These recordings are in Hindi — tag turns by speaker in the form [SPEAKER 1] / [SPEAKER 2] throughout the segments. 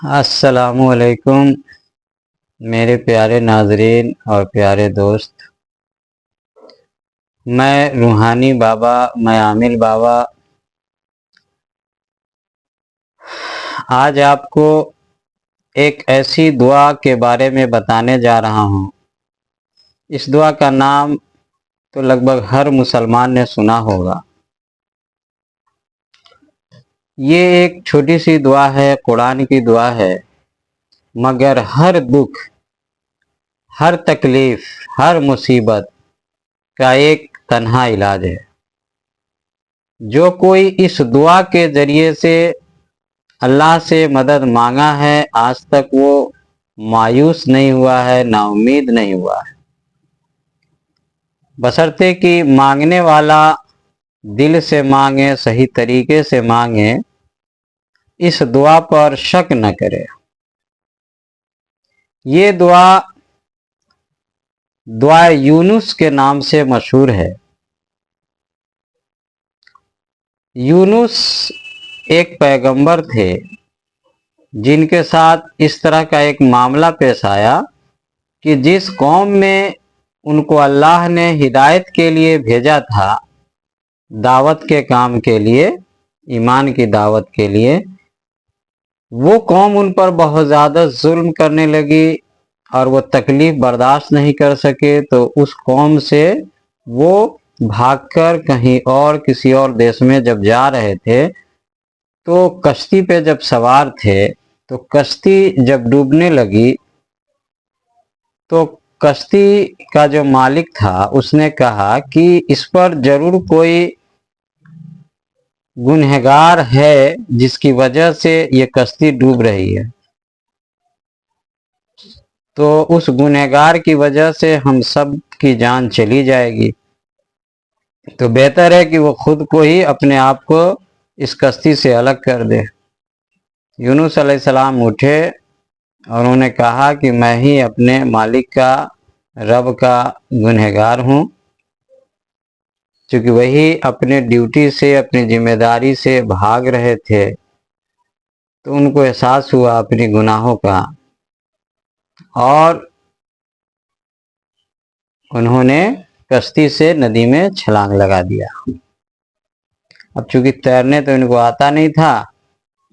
[SPEAKER 1] अस्सलामुअलैकुम मेरे प्यारे नाजरीन और प्यारे दोस्त। मैं रूहानी बाबा, मैं आमिल बाबा आज आपको एक ऐसी दुआ के बारे में बताने जा रहा हूँ। इस दुआ का नाम तो लगभग हर मुसलमान ने सुना होगा। ये एक छोटी सी दुआ है, कुरान की दुआ है, मगर हर दुख, हर तकलीफ, हर मुसीबत का एक तन्हा इलाज है। जो कोई इस दुआ के जरिए से अल्लाह से मदद मांगा है, आज तक वो मायूस नहीं हुआ है, नाउम्मीद नहीं हुआ है, बशर्ते कि मांगने वाला दिल से मांगे, सही तरीके से मांगे, इस दुआ पर शक न करे। ये दुआ दुआ यूनुस के नाम से मशहूर है। यूनुस एक पैगंबर थे जिनके साथ इस तरह का एक मामला पेश आया कि जिस कौम में उनको अल्लाह ने हिदायत के लिए भेजा था, दावत के काम के लिए, ईमान की दावत के लिए, वो कौम उन पर बहुत ज़्यादा जुल्म करने लगी और वो तकलीफ बर्दाश्त नहीं कर सके। तो उस कौम से वो भागकर कहीं और किसी और देश में जब जा रहे थे, तो कश्ती पे जब सवार थे, तो कश्ती जब डूबने लगी, तो कश्ती का जो मालिक था उसने कहा कि इस पर जरूर कोई गुनहगार है जिसकी वजह से ये कश्ती डूब रही है। तो उस गुनहगार की वजह से हम सब की जान चली जाएगी, तो बेहतर है कि वो खुद को ही, अपने आप को इस कश्ती से अलग कर दे। यूनुस अलैहिस्सलाम उठे और उन्होंने कहा कि मैं ही अपने मालिक का, रब का गुनहगार हूँ। क्योंकि वही अपने ड्यूटी से, अपनी जिम्मेदारी से भाग रहे थे, तो उनको एहसास हुआ अपनी गुनाहों का और उन्होंने कश्ती से नदी में छलांग लगा दिया। अब चूंकि तैरने तो इनको आता नहीं था,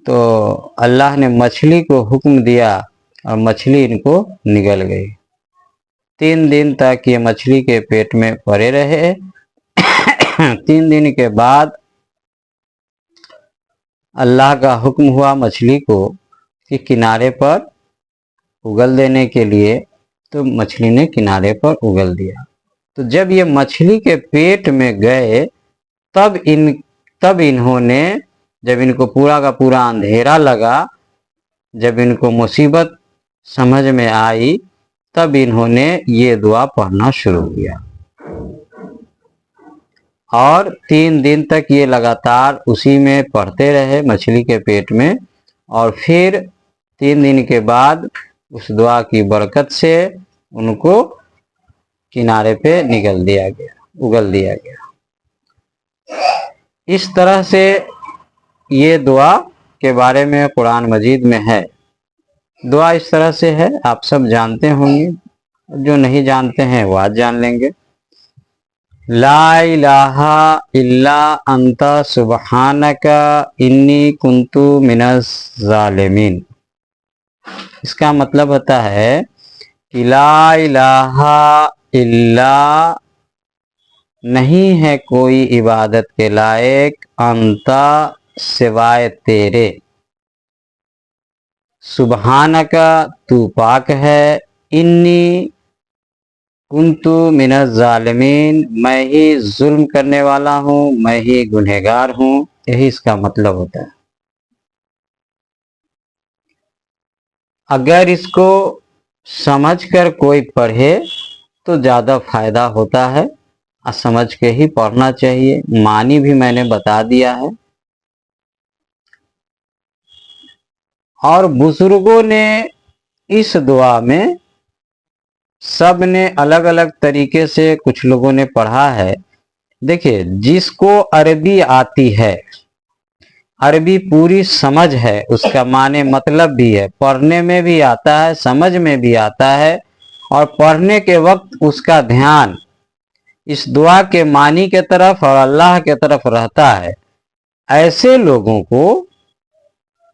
[SPEAKER 1] तो अल्लाह ने मछली को हुक्म दिया और मछली इनको निगल गई। 3 दिन तक ये मछली के पेट में पड़े रहे। 3 दिन के बाद अल्लाह का हुक्म हुआ मछली को कि किनारे पर उगल देने के लिए, तो मछली ने किनारे पर उगल दिया। तो जब ये मछली के पेट में गए, तब इन्होंने, जब इनको पूरा का पूरा अंधेरा लगा, जब इनको मुसीबत समझ में आई, तब इन्होंने ये दुआ पढ़ना शुरू किया और 3 दिन तक ये लगातार उसी में पढ़ते रहे, मछली के पेट में। और फिर 3 दिन के बाद उस दुआ की बरकत से उनको किनारे पे निगल दिया गया, उगल दिया गया। इस तरह से ये दुआ के बारे में कुरान मजीद में है। दुआ इस तरह से है, आप सब जानते होंगे, जो नहीं जानते हैं वो आज जान लेंगे। ला इलाहा इल्ला अंता सुबहानका इन्नी कुंतु मिनज़ ज़ालिमीन। इसका मतलब होता है कि ला इलाहा इल्ला, नहीं है कोई इबादत के लायक, अंता सिवाय तेरे, सुबहानका तू पाक है, इन्नी कुंतु मिनज़ ज़ालिमीन, मैं ही जुल्म करने वाला हूँ, मैं ही गुनहगार हूँ। यही इसका मतलब होता है। अगर इसको समझकर कोई पढ़े तो ज़्यादा फायदा होता है, और समझ के ही पढ़ना चाहिए। मानी भी मैंने बता दिया है। और बुजुर्गों ने इस दुआ में, सब ने अलग अलग तरीके से, कुछ लोगों ने पढ़ा है। देखिए, जिसको अरबी आती है, अरबी पूरी समझ है, उसका माने मतलब भी है, पढ़ने में भी आता है, समझ में भी आता है, और पढ़ने के वक्त उसका ध्यान इस दुआ के मानी के तरफ और अल्लाह के तरफ रहता है। ऐसे लोगों को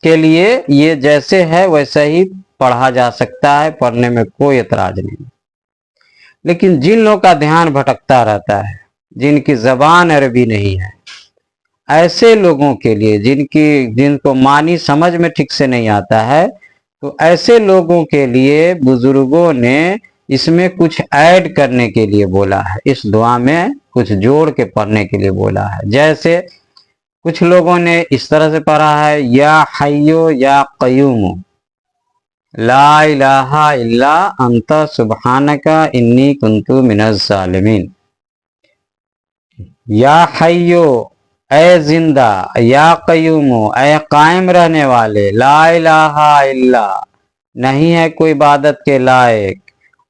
[SPEAKER 1] के लिए ये जैसे है वैसे ही पढ़ा जा सकता है, पढ़ने में कोई एतराज नहीं। लेकिन जिन लोगों का ध्यान भटकता रहता है, जिनकी जबान अरबी नहीं है, ऐसे लोगों के लिए जिनको मानी समझ में ठीक से नहीं आता है, तो ऐसे लोगों के लिए बुजुर्गों ने इसमें कुछ ऐड करने के लिए बोला है, इस दुआ में कुछ जोड़ के पढ़ने के लिए बोला है। जैसे कुछ लोगों ने इस तरह से पढ़ा है, या हय्यो या कय्यूम ला इलाहा इल्ला अंता सुब्हानका इन्नी कुन्तु मिनज़ ज़ालिमीन। या हय्यो ऐ जिंदा, या कय्यूम ऐ कायम रहने वाले, ला इलाहा इल्ला नहीं है कोई इबादत के लायक,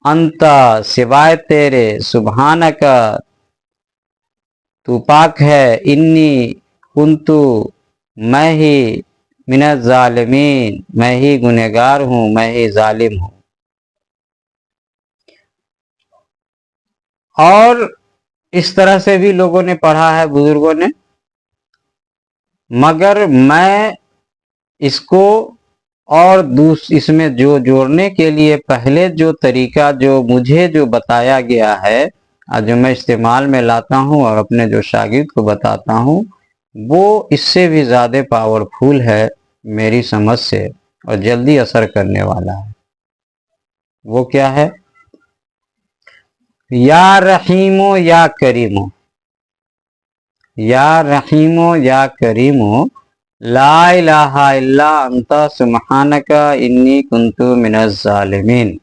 [SPEAKER 1] अंता सिवाय तेरे, सुब्हानका तू पाक है, इन्नी कुन्तु मैं ही, मिनज़ ज़ालिमीन मैं ही गुनहगार हूँ, मैं ही जालिम हूँ। और इस तरह से भी लोगों ने पढ़ा है, बुजुर्गों ने, मगर मैं इसको और इसमें जो जोड़ने के लिए पहले जो तरीका जो मुझे जो बताया गया है, जो मैं इस्तेमाल में लाता हूँ और अपने जो शागिर्द को बताता हूँ, वो इससे भी ज़्यादा पावरफुल है मेरी समझ से और जल्दी असर करने वाला है। वो क्या है? या रहीमो या करीमो, या रहीमो या करीमो ला इलाहा इल्ला अंता सुब्हानका इन्नी कुन्तु मिनज़ ज़ालिमीन।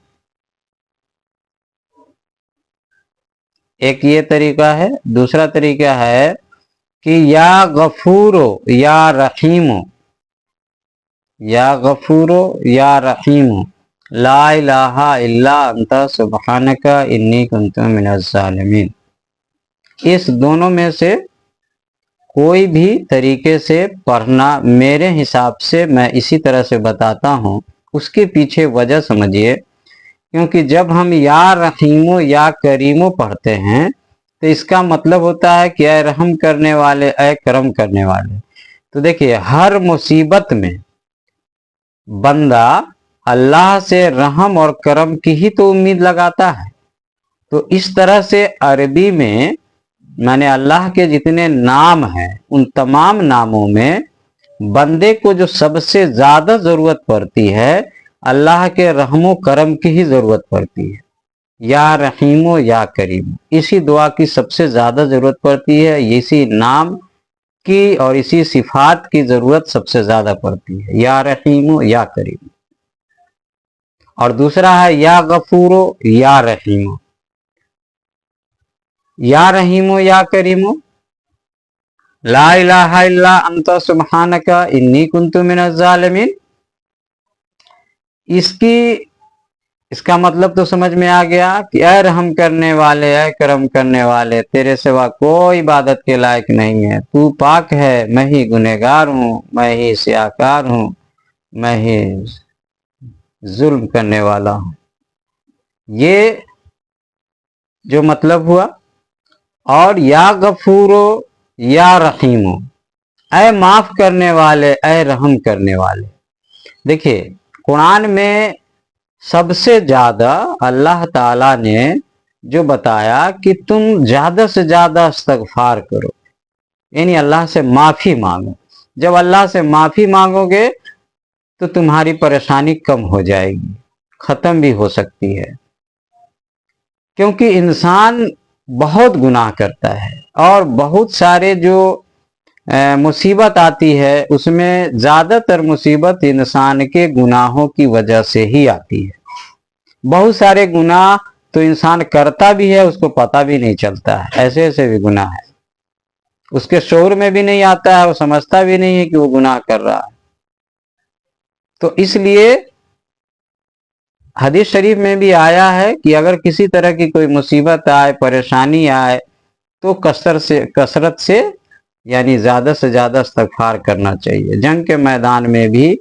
[SPEAKER 1] एक ये तरीका है। दूसरा तरीका है कि या गफूरो या रहीमो, या गफूरो या रहीमो ला इलाहा इल्ला अंता सुब्हानका इन्नी कुन्तु मिनज़ ज़ालिमीन। इस दोनों में से कोई भी तरीके से पढ़ना मेरे हिसाब से, मैं इसी तरह से बताता हूँ। उसके पीछे वजह समझिए, क्योंकि जब हम या रहीमो या करीमो पढ़ते हैं तो इसका मतलब होता है कि ऐ रहम करने वाले, ऐ करम करने वाले। तो देखिए, हर मुसीबत में बंदा अल्लाह से रहम और करम की ही तो उम्मीद लगाता है। तो इस तरह से अरबी में माने अल्लाह के जितने नाम हैं, उन तमाम नामों में बंदे को जो सबसे ज्यादा जरूरत पड़ती है, अल्लाह के रहमो करम की ही जरूरत पड़ती है। या रहीमो या करीमो, इसी दुआ की सबसे ज्यादा जरूरत पड़ती है, इसी नाम की और इसी सिफात की जरूरत सबसे ज्यादा पड़ती है, या रहीमो या करीमो। और दूसरा है या गफूरो या रहीमो। या रहीमो या करीमो ला इलाहा इल्ला अंता सुब्हानका इन्नी कुन्तु मिनज़ ज़ालिमीन। इसका मतलब तो समझ में आ गया कि ऐ रहम करने वाले, ऐ करम करने वाले, तेरे सिवा कोई इबादत के लायक नहीं है, तू पाक है, मैं ही गुनहगार हूँ, मैं ही सियाकार हूँ, मैं ही जुल्म करने वाला हूँ। ये जो मतलब हुआ। और या गफूरो या रहीमो, ऐ माफ करने वाले, ऐ रहम करने वाले। देखिए, कुरान में सबसे ज्यादा अल्लाह ताला ने जो बताया कि तुम ज्यादा से ज्यादा इस्तगफार करो, यानी अल्लाह से माफी मांगो। जब अल्लाह से माफी मांगोगे तो तुम्हारी परेशानी कम हो जाएगी, खत्म भी हो सकती है। क्योंकि इंसान बहुत गुनाह करता है और बहुत सारे जो मुसीबत आती है, उसमें ज्यादातर मुसीबत इंसान के गुनाहों की वजह से ही आती है। बहुत सारे गुनाह तो इंसान करता भी है, उसको पता भी नहीं चलता है। ऐसे ऐसे भी गुनाह है, उसके शऊर में भी नहीं आता है, वो समझता भी नहीं है कि वो गुनाह कर रहा है। तो इसलिए हदीस शरीफ में भी आया है कि अगर किसी तरह की कोई मुसीबत आए, परेशानी आए, तो कसरत से यानी ज़्यादा से ज़्यादा इस्तग़फ़ार करना चाहिए। जंग के मैदान में भी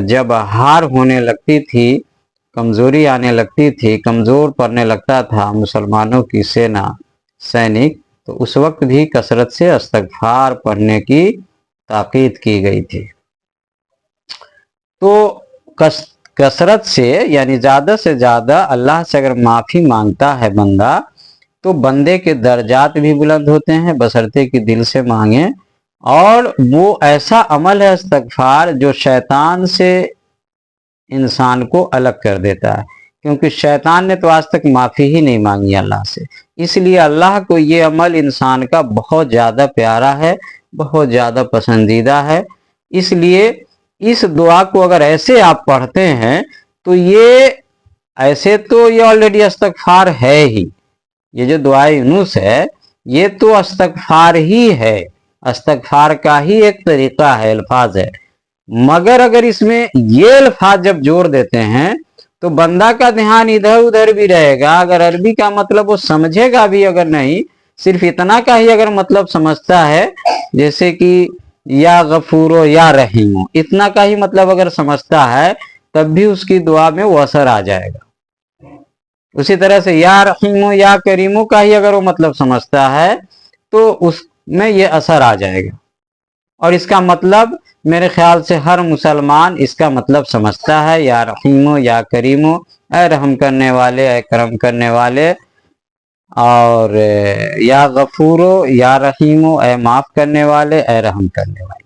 [SPEAKER 1] जब हार होने लगती थी, कमज़ोरी आने लगती थी, कमज़ोर पड़ने लगता था मुसलमानों की सेना, सैनिक, तो उस वक्त भी कसरत से इस्तग़फ़ार पढ़ने की ताक़ीद की गई थी। तो कसरत से यानी ज़्यादा से ज़्यादा अल्लाह से अगर माफ़ी मांगता है बंदा, तो बंदे के दर्जात भी बुलंद होते हैं, बशर्ते कि दिल से मांगे। और वो ऐसा अमल है इस्तग़फ़ार जो शैतान से इंसान को अलग कर देता है, क्योंकि शैतान ने तो आज तक माफ़ी ही नहीं मांगी अल्लाह से। इसलिए अल्लाह को ये अमल इंसान का बहुत ज़्यादा प्यारा है, बहुत ज़्यादा पसंदीदा है। इसलिए इस दुआ को अगर ऐसे आप पढ़ते हैं तो ये ऐसे तो ये ऑलरेडी इस्तग़फ़ार है ही। ये जो दुआ यूनुस है ये तो इस्तग़फ़ार ही है, इस्तग़फ़ार का ही एक तरीका है, अल्फाज है। मगर अगर इसमें ये अल्फाज जब जोड़ देते हैं तो बंदा का ध्यान इधर उधर भी रहेगा। अगर अरबी का मतलब वो समझेगा भी अगर नहीं, सिर्फ इतना का ही अगर मतलब समझता है, जैसे कि या गफूरो या रहीमो, इतना का ही मतलब अगर समझता है, तब भी उसकी दुआ में वो असर आ जाएगा। उसी तरह से या रहीमो या करीमो का ही अगर वो मतलब समझता है तो उसमें ये असर आ जाएगा। और इसका मतलब मेरे ख्याल से हर मुसलमान इसका मतलब समझता है, या रहीमो या करीमो, ऐ रहम करने वाले, ऐ करम करने वाले, और या गफूरो या रहीमो, ऐ माफ करने वाले, ऐ रहम करने वाले।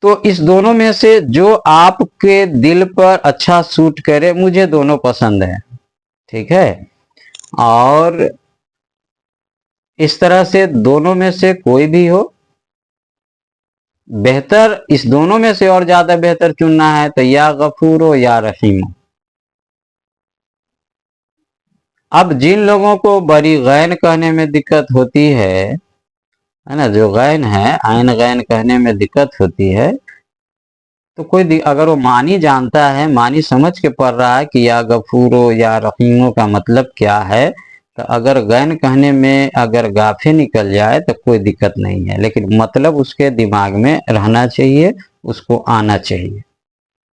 [SPEAKER 1] तो इस दोनों में से जो आपके दिल पर अच्छा सूट करे, मुझे दोनों पसंद है, ठीक है। और इस तरह से दोनों में से कोई भी हो, बेहतर इस दोनों में से और ज्यादा बेहतर चुनना है तो या गफूरो या रहीमो। अब जिन लोगों को बड़ी गैन कहने में दिक्कत होती है ना, जो गैन है, आइन गैन कहने में दिक्कत होती है, तो कोई अगर वो मानी जानता है, मानी समझ के पढ़ रहा है कि या गफूरो या रहीमो का मतलब क्या है, तो अगर गैन कहने में अगर गाफे निकल जाए तो कोई दिक्कत नहीं है, लेकिन मतलब उसके दिमाग में रहना चाहिए, उसको आना चाहिए।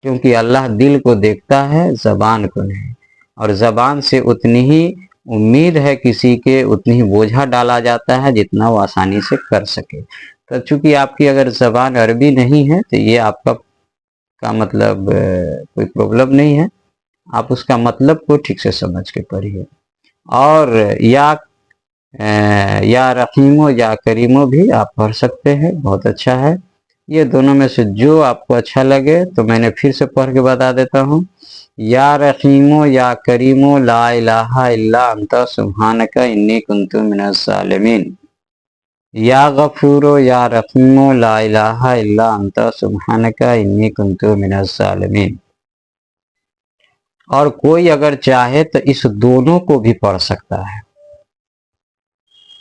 [SPEAKER 1] क्योंकि अल्लाह दिल को देखता है, ज़बान को नहीं। और ज़बान से उतनी ही उम्मीद है किसी के, उतनी ही बोझा डाला जाता है जितना वो आसानी से कर सके। तो चूंकि आपकी अगर ज़बान अरबी नहीं है तो ये आपका मतलब कोई प्रॉब्लम नहीं है, आप उसका मतलब को ठीक से समझ के पढ़िए। और या रहीमो या करीमो भी आप पढ़ सकते हैं, बहुत अच्छा है। ये दोनों में से जो आपको अच्छा लगे, तो मैंने फिर से पढ़ के बता देता हूँ। या रहीमो या करीमो ला इलाहा इल्ला अंता सुब्हानका इन्नी कुन्तु मिनज़ ज़ालिमीन। या गफूरो या रहीमो ला इलाहा इल्ला अंता सुब्हानका इन्नी कुन्तु मिनज़ ज़ालिमीन। और कोई अगर चाहे तो इस दोनों को भी पढ़ सकता है,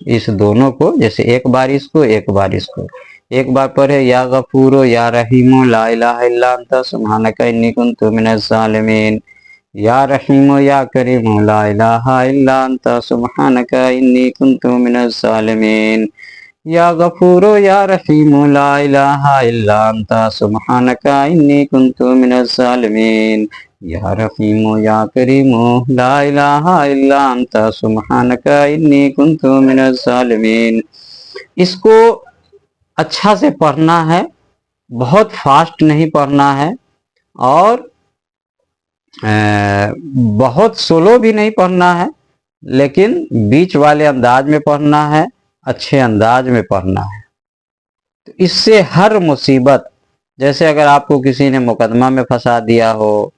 [SPEAKER 1] इस दोनों को, जैसे एक बार इसको एक बार इसको। एक बार पढ़े या गफूरो या रहीमो ला इलाहा इल्ला अंता सुब्हानका इन्नी कुन्तु मिनज़ ज़ालिमीन। या रहीमो या करीमो ला इलाहा इल्ला अंता सुब्हानका इन्नी कुन्तु मिनज़ ज़ालिमीन। या गफूरो या रहीमो ला इलाहा इल्ला अंता सुब्हानका इन्नी कुन्तु मिनज़ ज़ालिमीन। या रहीमो या करीमो ला इलाहा इल्ला अंता सुब्हानका इन्नी कुन्तु मिनज़ ज़ालिमीन। इसको अच्छा से पढ़ना है, बहुत फास्ट नहीं पढ़ना है, और बहुत स्लो भी नहीं पढ़ना है, लेकिन बीच वाले अंदाज में पढ़ना है, अच्छे अंदाज में पढ़ना है। तो इससे हर मुसीबत, जैसे अगर आपको किसी ने मुकदमा में फंसा दिया हो,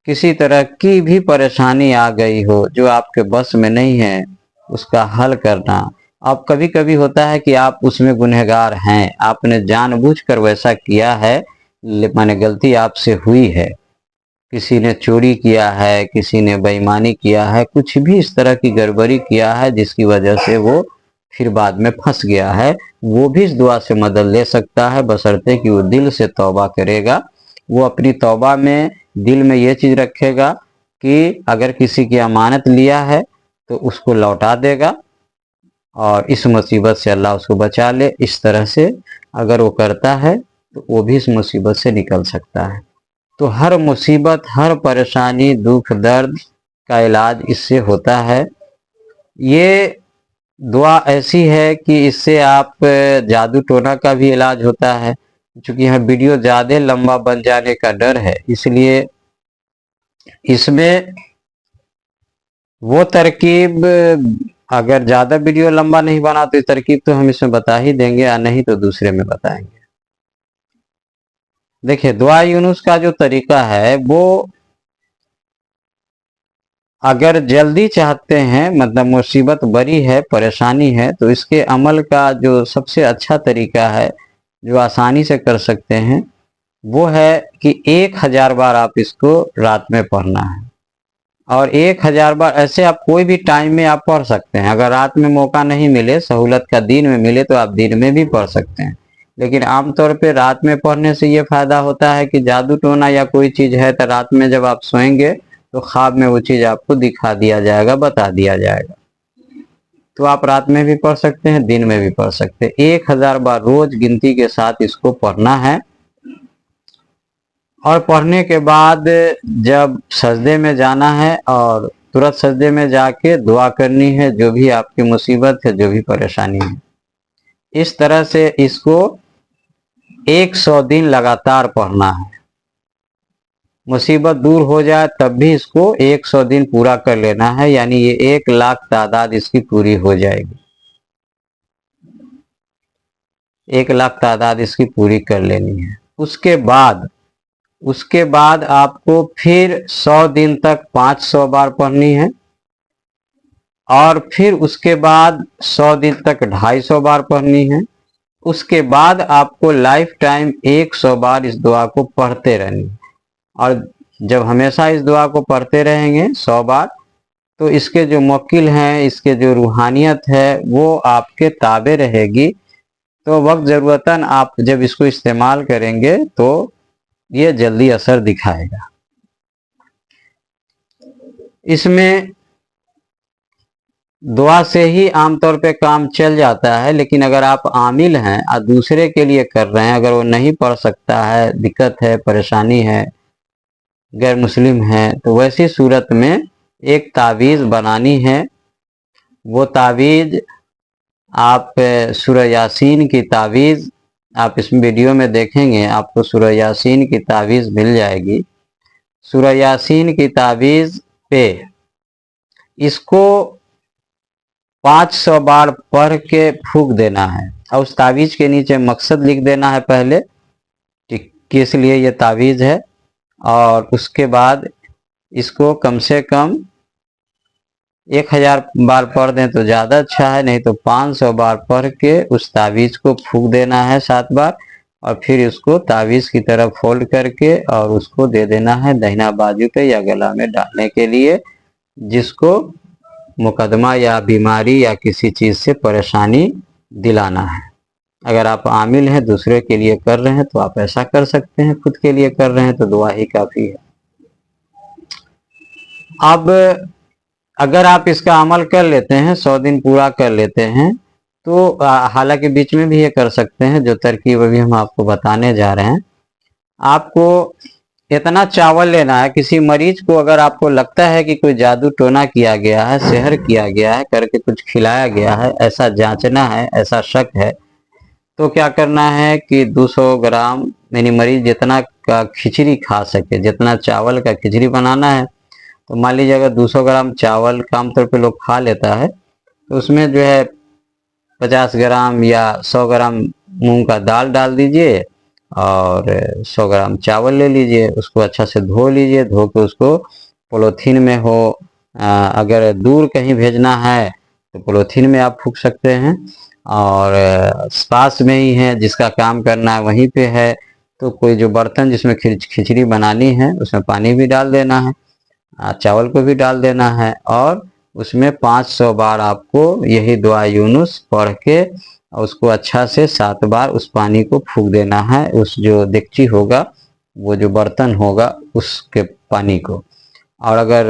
[SPEAKER 1] किसी तरह की भी परेशानी आ गई हो जो आपके बस में नहीं है, उसका हल करना। अब कभी कभी होता है कि आप उसमें गुनहगार हैं, आपने जानबूझकर वैसा किया है, माने गलती आपसे हुई है, किसी ने चोरी किया है, किसी ने बेईमानी किया है, कुछ भी इस तरह की गड़बड़ी किया है जिसकी वजह से वो फिर बाद में फंस गया है, वो भी इस दुआ से मदद ले सकता है, बशर्ते कि वो दिल से तौबा करेगा। वो अपनी तौबा में दिल में ये चीज़ रखेगा कि अगर किसी की अमानत लिया है तो उसको लौटा देगा, और इस मुसीबत से अल्लाह उसको बचा ले। इस तरह से अगर वो करता है तो वो भी इस मुसीबत से निकल सकता है। तो हर मुसीबत, हर परेशानी, दुख, दर्द का इलाज इससे होता है। ये दुआ ऐसी है कि इससे आप जादू टोना का भी इलाज होता है। चूंकि यहाँ वीडियो ज़्यादा लंबा बन जाने का डर है, इसलिए इसमें वो तरकीब, अगर ज़्यादा वीडियो लंबा नहीं बना तो तरकीब तो हम इसमें बता ही देंगे, या नहीं तो दूसरे में बताएंगे। देखिए, दुआ यूनुस का जो तरीका है वो अगर जल्दी चाहते हैं, मतलब मुसीबत बड़ी है, परेशानी है, तो इसके अमल का जो सबसे अच्छा तरीका है, जो आसानी से कर सकते हैं, वो है कि 1000 बार आप इसको रात में पढ़ना है। और 1000 बार ऐसे आप कोई भी टाइम में आप पढ़ सकते हैं। अगर रात में मौका नहीं मिले, सहूलत का दिन में मिले, तो आप दिन में भी पढ़ सकते हैं। लेकिन आमतौर पे रात में पढ़ने से ये फायदा होता है कि जादू टोना या कोई चीज़ है तो रात में जब आप सोएंगे तो ख्वाब में वो चीज़ आपको दिखा दिया जाएगा, बता दिया जाएगा। तो आप रात में भी पढ़ सकते हैं, दिन में भी पढ़ सकते हैं। 1000 बार रोज गिनती के साथ इसको पढ़ना है। और पढ़ने के बाद जब सजदे में जाना है और तुरंत सजदे में जाके दुआ करनी है, जो भी आपकी मुसीबत है, जो भी परेशानी है। इस तरह से इसको 100 दिन लगातार पढ़ना है। मुसीबत दूर हो जाए तब भी इसको 100 दिन पूरा कर लेना है, यानी ये 1 लाख तादाद इसकी पूरी हो जाएगी। 1 लाख तादाद इसकी पूरी कर लेनी है। उसके बाद आपको फिर 100 दिन तक 500 बार पढ़नी है, और फिर उसके बाद 100 दिन तक 250 बार पढ़नी है। उसके बाद आपको लाइफ टाइम 100 बार इस दुआ को पढ़ते रहनी है। और जब हमेशा इस दुआ को पढ़ते रहेंगे 100 बार, तो इसके जो मुवक्किल हैं, इसके जो रूहानियत है, वो आपके ताबे रहेगी। तो वक्त ज़रूरतन आप जब इसको इस्तेमाल करेंगे तो ये जल्दी असर दिखाएगा। इसमें दुआ से ही आमतौर पे काम चल जाता है, लेकिन अगर आप आमिल हैं और दूसरे के लिए कर रहे हैं, अगर वो नहीं पढ़ सकता है, दिक्कत है, परेशानी है, गैर मुस्लिम है, तो वैसी सूरत में एक तावीज़ बनानी है। वो तावीज़ आप सूरह यासीन की तावीज़, आप इस वीडियो में देखेंगे आपको सूरह यासीन की तावीज़ मिल जाएगी। सूरह यासीन की तावीज़ पे इसको 500 बार पढ़ के फूंक देना है, और उस तावीज़ के नीचे मकसद लिख देना है पहले कि किस लिए ये तावीज़ है। और उसके बाद इसको कम से कम 1000 बार पढ़ दें तो ज़्यादा अच्छा है, नहीं तो 500 बार पढ़ के उस तावीज़ को फूंक देना है 7 बार, और फिर उसको तावीज़ की तरफ फोल्ड करके और उसको दे देना है दाहिना बाजू पे या गला में डालने के लिए, जिसको मुकदमा या बीमारी या किसी चीज़ से परेशानी दिलाना है। अगर आप आमिल हैं, दूसरे के लिए कर रहे हैं, तो आप ऐसा कर सकते हैं। खुद के लिए कर रहे हैं तो दुआ ही काफ़ी है। अब अगर आप इसका अमल कर लेते हैं, 100 दिन पूरा कर लेते हैं, तो हालांकि बीच में भी ये कर सकते हैं, जो तरकीब अभी हम आपको बताने जा रहे हैं। आपको इतना चावल लेना है, किसी मरीज को अगर आपको लगता है कि कोई जादू टोना किया गया है, सेहर किया गया है, करके कुछ खिलाया गया है, ऐसा जांचना है, ऐसा शक है, तो क्या करना है कि 200 ग्राम, यानी मरीज जितना का खिचड़ी खा सके, जितना चावल का खिचड़ी बनाना है, तो मान लीजिए अगर 200 ग्राम चावल का आमतौर पे लोग खा लेता है, तो उसमें जो है 50 ग्राम या 100 ग्राम मूंग का दाल डाल दीजिए, और 100 ग्राम चावल ले लीजिए, उसको अच्छा से धो लीजिए। धो के उसको पॉलीथीन में हो, अगर दूर कहीं भेजना है तो पॉलीथीन में आप फूंक सकते हैं, और पास में ही है जिसका काम करना है वहीं पे है, तो कोई जो बर्तन जिसमें खिचड़ी बनानी है उसमें पानी भी डाल देना है, चावल को भी डाल देना है, और उसमें 500 बार आपको यही दुआ यूनुस पढ़ के उसको अच्छा से 7 बार उस पानी को फूंक देना है, उस जो देगची होगा, वो जो बर्तन होगा, उसके पानी को। और अगर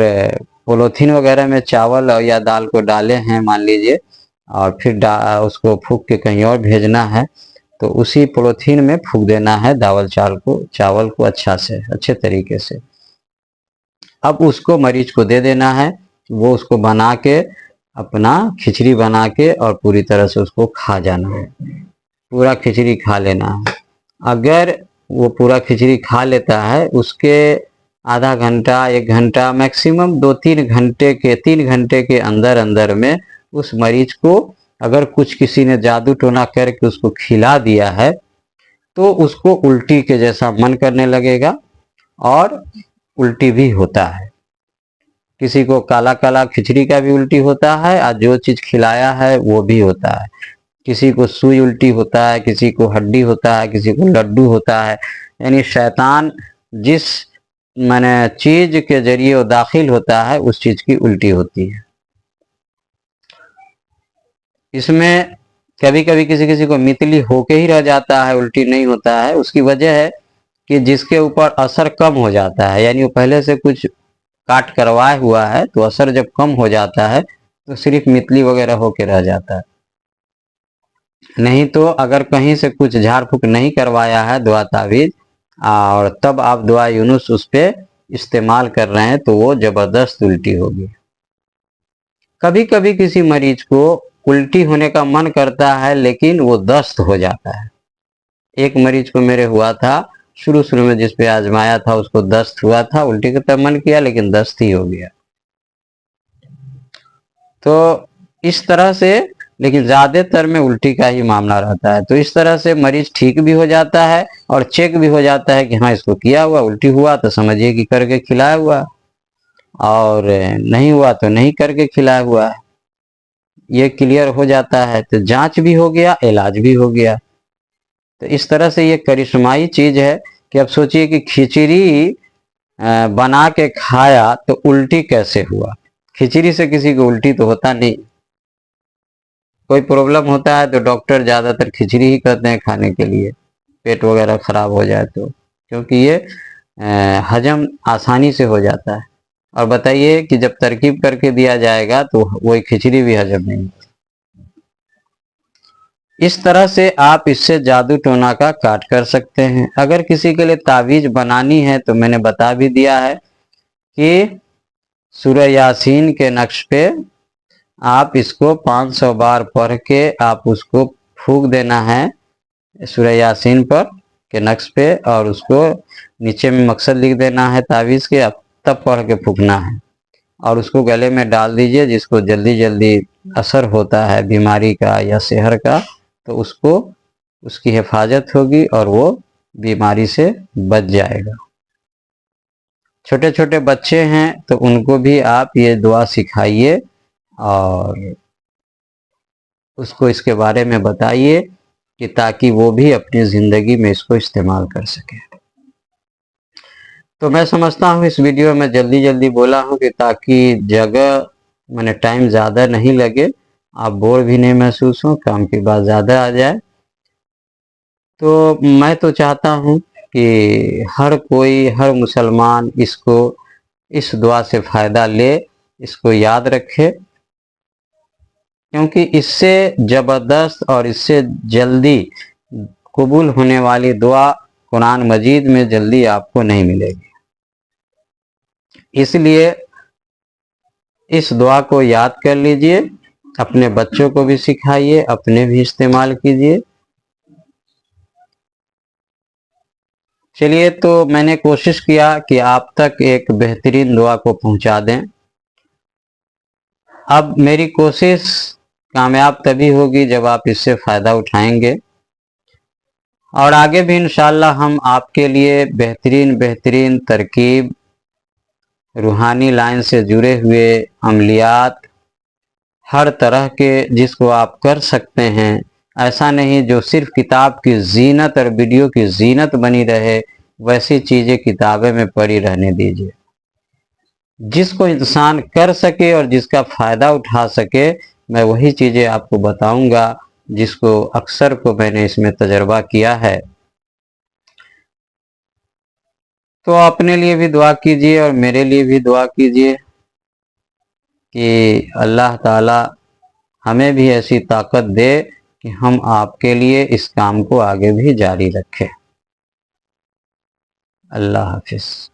[SPEAKER 1] पॉलीथीन वगैरह में चावल या दाल को डाले हैं मान लीजिए, और फिर उसको फूंक के कहीं और भेजना है, तो उसी पॉलीथीन में फूंक देना है चावल को अच्छे तरीके से। अब उसको मरीज को दे देना है, वो उसको बना के अपना खिचड़ी बना के और पूरी तरह से उसको खा जाना है, पूरा खिचड़ी खा लेना है। अगर वो पूरा खिचड़ी खा लेता है, उसके आधा घंटा 1 घंटा मैक्सिमम 3 घंटे के अंदर अंदर में उस मरीज को अगर कुछ किसी ने जादू टोना करके उसको खिला दिया है, तो उसको उल्टी के जैसा मन करने लगेगा और उल्टी भी होता है। किसी को काला काला खिचड़ी का भी उल्टी होता है और जो चीज खिलाया है वो भी होता है। किसी को सुई उल्टी होता है, किसी को हड्डी होता है, किसी को लड्डू होता है। यानी शैतान जिस माने चीज के जरिए वो दाखिल होता है उस चीज की उल्टी होती है। इसमें कभी कभी किसी किसी को मितली होके ही रह जाता है, उल्टी नहीं होता है। उसकी वजह है कि जिसके ऊपर असर कम हो जाता है, यानी वो पहले से कुछ काट करवाया हुआ है, तो असर जब कम हो जाता है तो सिर्फ मितली वगैरह होके रह जाता है। नहीं तो अगर कहीं से कुछ झाड़ फूक नहीं करवाया है दुआ तावीज और तब आप दुआ यूनुस उस पर इस्तेमाल कर रहे हैं, तो वो जबरदस्त उल्टी होगी। कभी कभी किसी मरीज को उल्टी होने का मन करता है लेकिन वो दस्त हो जाता है। एक मरीज को मेरे हुआ था, शुरू शुरू में जिस पे आजमाया था उसको दस्त हुआ था, उल्टी का मन किया लेकिन दस्त ही हो गया। तो इस तरह से, लेकिन ज्यादातर में उल्टी का ही मामला रहता है। तो इस तरह से मरीज ठीक भी हो जाता है और चेक भी हो जाता है कि हाँ इसको किया हुआ, उल्टी हुआ तो समझिए कि करके खिलाया हुआ, और नहीं हुआ तो नहीं करके खिलाया हुआ है, ये क्लियर हो जाता है। तो जांच भी हो गया, इलाज भी हो गया। तो इस तरह से ये करिश्माई चीज है कि अब सोचिए कि खिचड़ी बना के खाया तो उल्टी कैसे हुआ। खिचड़ी से किसी को उल्टी तो होता नहीं। कोई प्रॉब्लम होता है तो डॉक्टर ज्यादातर खिचड़ी ही कहते हैं खाने के लिए, पेट वगैरह खराब हो जाए तो, क्योंकि ये हजम आसानी से हो जाता है। और बताइए कि जब तरकीब करके दिया जाएगा तो वही खिचड़ी भी हजम नहीं। इस तरह से आप इससे जादू टोना का काट कर सकते हैं। अगर किसी के लिए तावीज बनानी है तो मैंने बता भी दिया है कि सूरह यासीन के नक्श पे आप इसको 500 बार पढ़ के आप उसको फूंक देना है सूरह यासीन पर के नक्श पे, और उसको नीचे में मकसद लिख देना है तावीज के, तब पढ़ के फूंकना है और उसको गले में डाल दीजिए। जिसको जल्दी जल्दी असर होता है बीमारी का या सेहर का, तो उसको उसकी हिफाजत होगी और वो बीमारी से बच जाएगा। छोटे छोटे बच्चे हैं तो उनको भी आप ये दुआ सिखाइए और उसको इसके बारे में बताइए कि ताकि वो भी अपनी ज़िंदगी में इसको इस्तेमाल कर सके। तो मैं समझता हूँ इस वीडियो में जल्दी जल्दी बोला हूँ कि ताकि जगह मैंने टाइम ज़्यादा नहीं लगे, आप बोर भी नहीं महसूस हो, काम की बात ज़्यादा आ जाए। तो मैं तो चाहता हूँ कि हर मुसलमान इसको इस दुआ से फ़ायदा ले, इसको याद रखे, क्योंकि इससे ज़बरदस्त और इससे जल्दी कबूल होने वाली दुआ कुरान मजीद में जल्दी आपको नहीं मिलेगी। इसलिए इस दुआ को याद कर लीजिए, अपने बच्चों को भी सिखाइए, अपने भी इस्तेमाल कीजिए। चलिए, तो मैंने कोशिश किया कि आप तक एक बेहतरीन दुआ को पहुंचा दें। अब मेरी कोशिश कामयाब तभी होगी जब आप इससे फ़ायदा उठाएंगे, और आगे भी इंशाल्लाह हम आपके लिए बेहतरीन बेहतरीन तरकीब, रूहानी लाइन से जुड़े हुए अमलियात, हर तरह के जिसको आप कर सकते हैं, ऐसा नहीं जो सिर्फ किताब की जीनत और वीडियो की जीनत बनी रहे, वैसी चीज़ें किताबें में पड़ी रहने दीजिए। जिसको इंसान कर सके और जिसका फ़ायदा उठा सके, मैं वही चीज़ें आपको बताऊंगा जिसको अक्सर को मैंने इसमें तजर्बा किया है। तो अपने लिए भी दुआ कीजिए और मेरे लिए भी दुआ कीजिए कि अल्लाह ताला हमें भी ऐसी ताकत दे कि हम आपके लिए इस काम को आगे भी जारी रखें। अल्लाह हाफिज़।